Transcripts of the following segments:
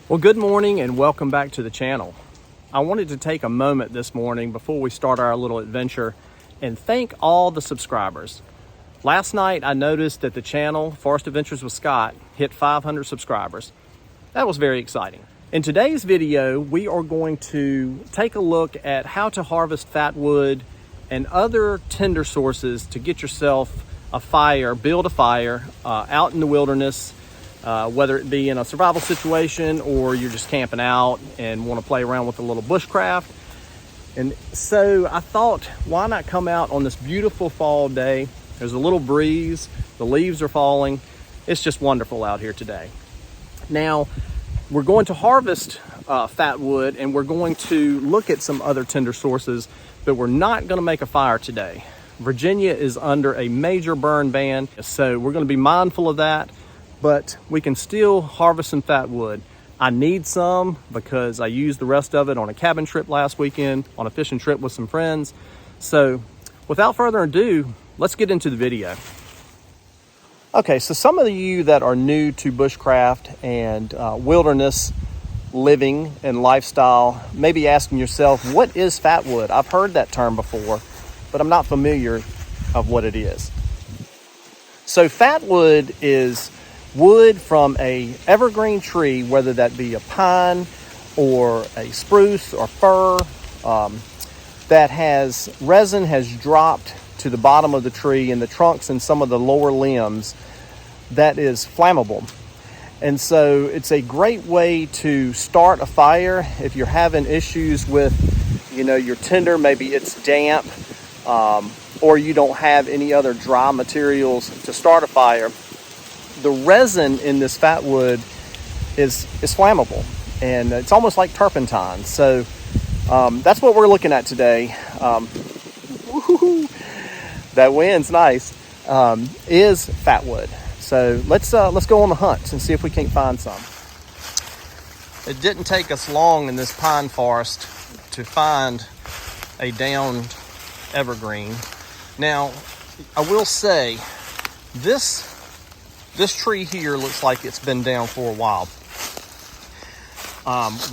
Well, good morning and welcome back to the channel. I wanted to take a moment this morning before we start our little adventure and thank all the subscribers. Last night I noticed that the channel, Forest Adventures with Scott, hit 500 subscribers. That was very exciting. In today's video, we are going to take a look at how to harvest fatwood and other tinder sources to get yourself a fire, build a fire out in the wilderness, whether it be in a survival situation or you're just camping out and want to play around with a little bushcraft. And so I thought, why not come out on this beautiful fall day? There's a little breeze, the leaves are falling. It's just wonderful out here today. Now, we're going to harvest fatwood and we're going to look at some other tinder sources, but we're not going to make a fire today. Virginia is under a major burn ban, so we're going to be mindful of that. But we can still harvest some fatwood. I need some because I used the rest of it on a cabin trip last weekend, on a fishing trip with some friends. So without further ado, let's get into the video. Okay, so some of you that are new to bushcraft and wilderness living and lifestyle may be asking yourself, what is fatwood? I've heard that term before, but I'm not familiar of what it is. So fatwood is wood from a evergreen tree, whether that be a pine or a spruce or fir, that has resin has dropped to the bottom of the tree in the trunks and some of the lower limbs that is flammable. And so it's a great way to start a fire if you're having issues with, your tinder, maybe it's damp, or you don't have any other dry materials to start a fire. The resin in this fatwood is flammable, and it's almost like turpentine. So that's what we're looking at today. That wind's nice. Is fatwood. So let's go on the hunt and see if we can't find some. It didn't take us long in this pine forest to find a downed evergreen. Now, I will say this tree here looks like it's been down for a while.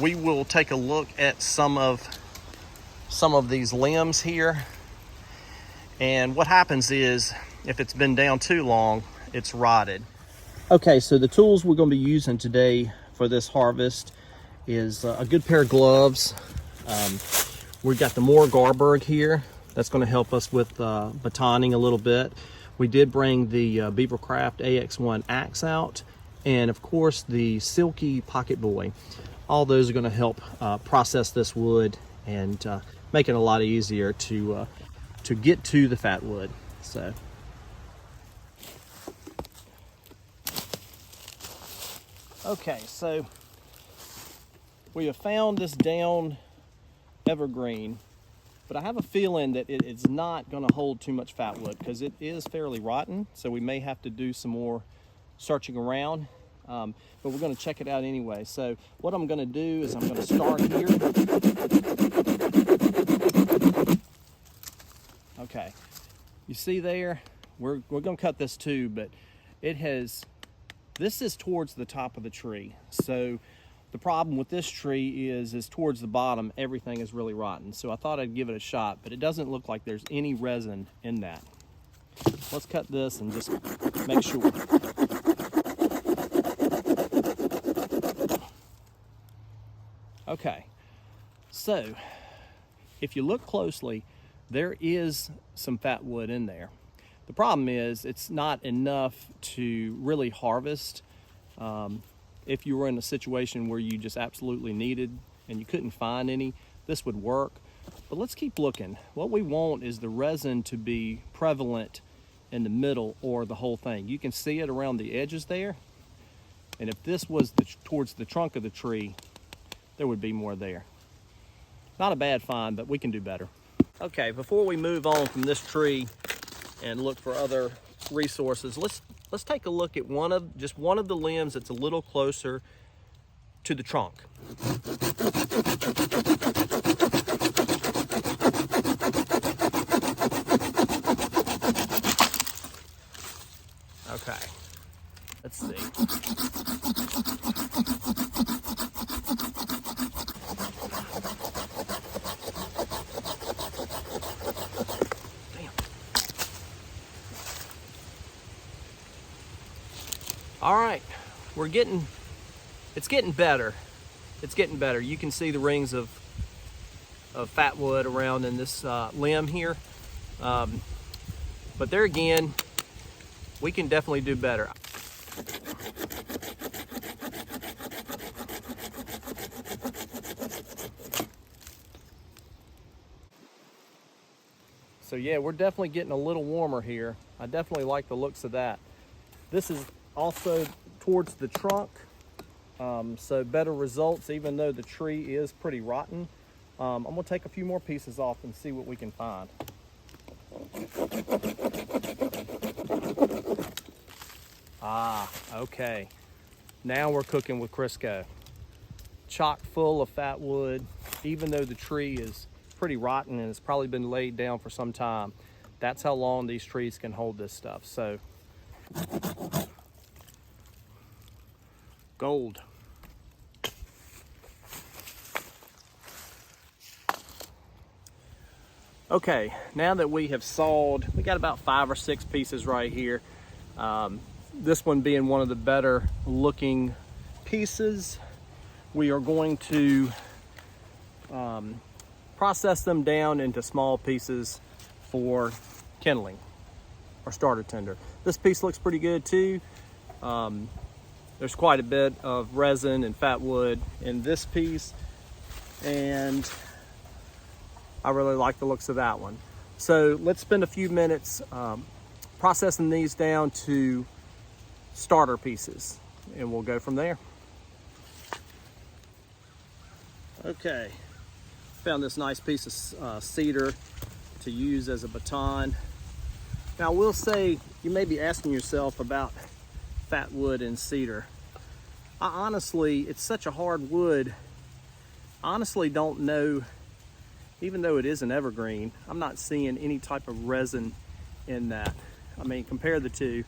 We will take a look at some of these limbs here. And what happens is, if it's been down too long, it's rotted. Okay, so the tools we're going to be using today for this harvest is a good pair of gloves. We've got the Moore Garberg here. That's going to help us with batoning a little bit. We did bring the Beavercraft AX1 axe out, and of course the Silky Pocket Boy. All those are going to help process this wood and make it a lot easier to get to the fatwood. So, okay, so we have found this down evergreen. But I have a feeling that it's not going to hold too much fatwood because it is fairly rotten. So we may have to do some more searching around. But we're going to check it out anyway. So what I'm going to do is I'm going to start here. Okay. You see there? We're going to cut this too, but this is towards the top of the tree. So the problem with this tree is towards the bottom, everything is really rotten. So I thought I'd give it a shot, but it doesn't look like there's any resin in that. Let's cut this and just make sure. Okay, so if you look closely, there is some fatwood in there. The problem is it's not enough to really harvest. If you were in a situation where you just absolutely needed and you couldn't find any, this would work. But let's keep looking. What we want is the resin to be prevalent in the middle or the whole thing. You can see it around the edges there. And if this was towards the trunk of the tree, there would be more there. Not a bad find, but we can do better. Okay, before we move on from this tree and look for other resources, let's take a look at just one of the limbs that's a little closer to the trunk. Okay, let's see. All right, it's getting better. It's getting better. You can see the rings of fatwood around in this limb here. But there again, we can definitely do better. So yeah, we're definitely getting a little warmer here. I definitely like the looks of that. This is also towards the trunk, so better results even though the tree is pretty rotten. I'm gonna take a few more pieces off and see what we can find. Ah, okay. Now we're cooking with Crisco. Chock full of fatwood, even though the tree is pretty rotten and it's probably been laid down for some time. That's how long these trees can hold this stuff. So, gold. Okay, now that we have sawed, we got about 5 or 6 pieces right here. This one being one of the better looking pieces. We are going to process them down into small pieces for kindling or starter tinder. This piece looks pretty good too. There's quite a bit of resin and fatwood in this piece, and I really like the looks of that one. So let's spend a few minutes processing these down to starter pieces, and we'll go from there. Okay, found this nice piece of cedar to use as a baton. Now I will say, you may be asking yourself about fatwood and cedar. It's such a hard wood. I honestly don't know, even though it is an evergreen, I'm not seeing any type of resin in that. I mean, compare the two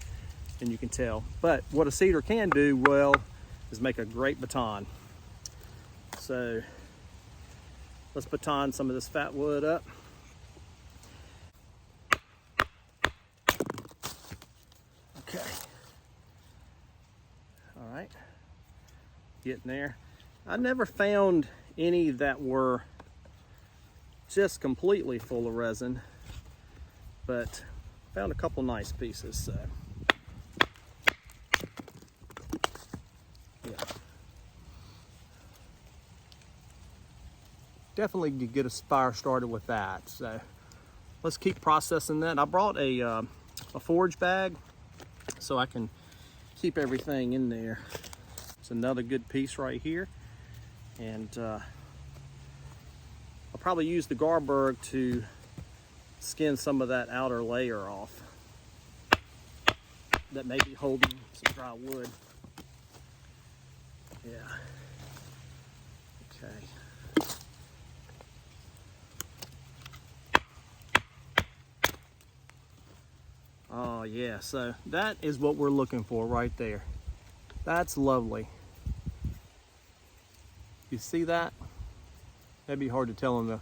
and you can tell. But what a cedar can do well is make a great baton. So let's baton some of this fatwood up. Okay. All right, getting there. I never found any that were just completely full of resin, but found a couple nice pieces. So yeah, definitely get a fire started with that. So let's keep processing that. I brought a forage bag so I can keep everything in there. It's another good piece right here, and I'll probably use the Garberg to skin some of that outer layer off that may be holding some dry wood. Yeah. Okay. Oh yeah, so that is what we're looking for right there. That's lovely. You see that? That'd be hard to tell on the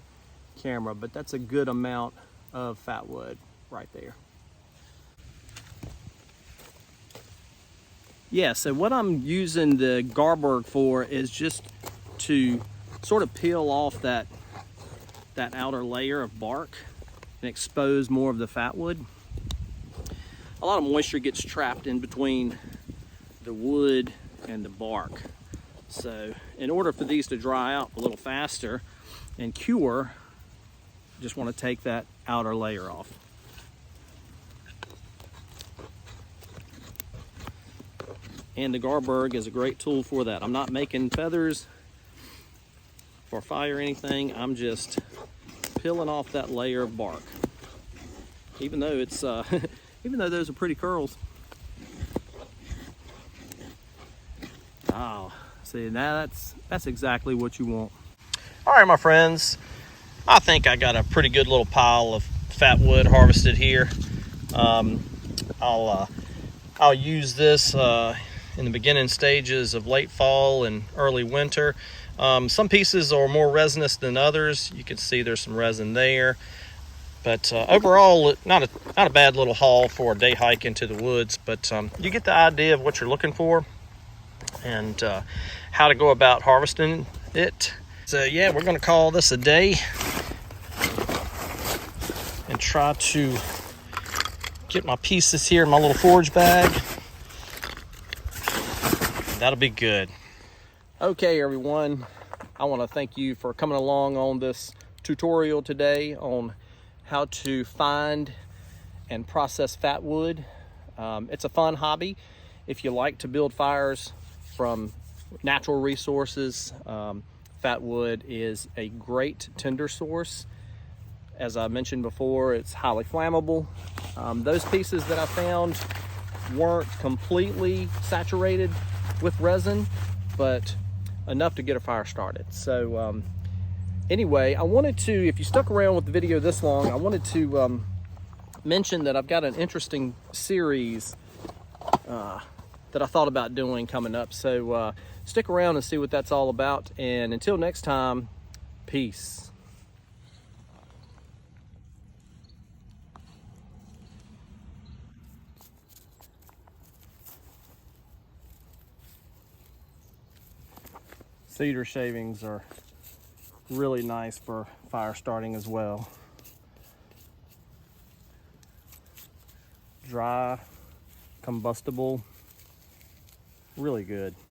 camera, but that's a good amount of fatwood right there. Yeah, so what I'm using the Garberg for is just to sort of peel off that outer layer of bark and expose more of the fatwood. A lot of moisture gets trapped in between the wood and the bark. So in order for these to dry out a little faster and cure, just want to take that outer layer off. And the Garberg is a great tool for that. I'm not making feathers for fire or anything. I'm just peeling off that layer of bark. Even though it's even though those are pretty curls. Oh, see, now that's exactly what you want. All right, my friends, I think I got a pretty good little pile of fatwood harvested here. I'll use this in the beginning stages of late fall and early winter. Some pieces are more resinous than others. You can see there's some resin there. But overall, not a bad little haul for a day hike into the woods. But you get the idea of what you're looking for and how to go about harvesting it. So yeah, we're going to call this a day and try to get my pieces here in my little forage bag. That'll be good. Okay, everyone, I want to thank you for coming along on this tutorial today on how to find and process fatwood. It's a fun hobby if you like to build fires from natural resources. Fatwood is a great tinder source. As I mentioned before, it's highly flammable. Those pieces that I found weren't completely saturated with resin, but enough to get a fire started. So anyway, I wanted to, if you stuck around with the video this long, I wanted to mention that I've got an interesting series that I thought about doing coming up. So stick around and see what that's all about. And until next time, peace. Cedar shavings are really nice for fire starting as well. Dry, combustible, really good.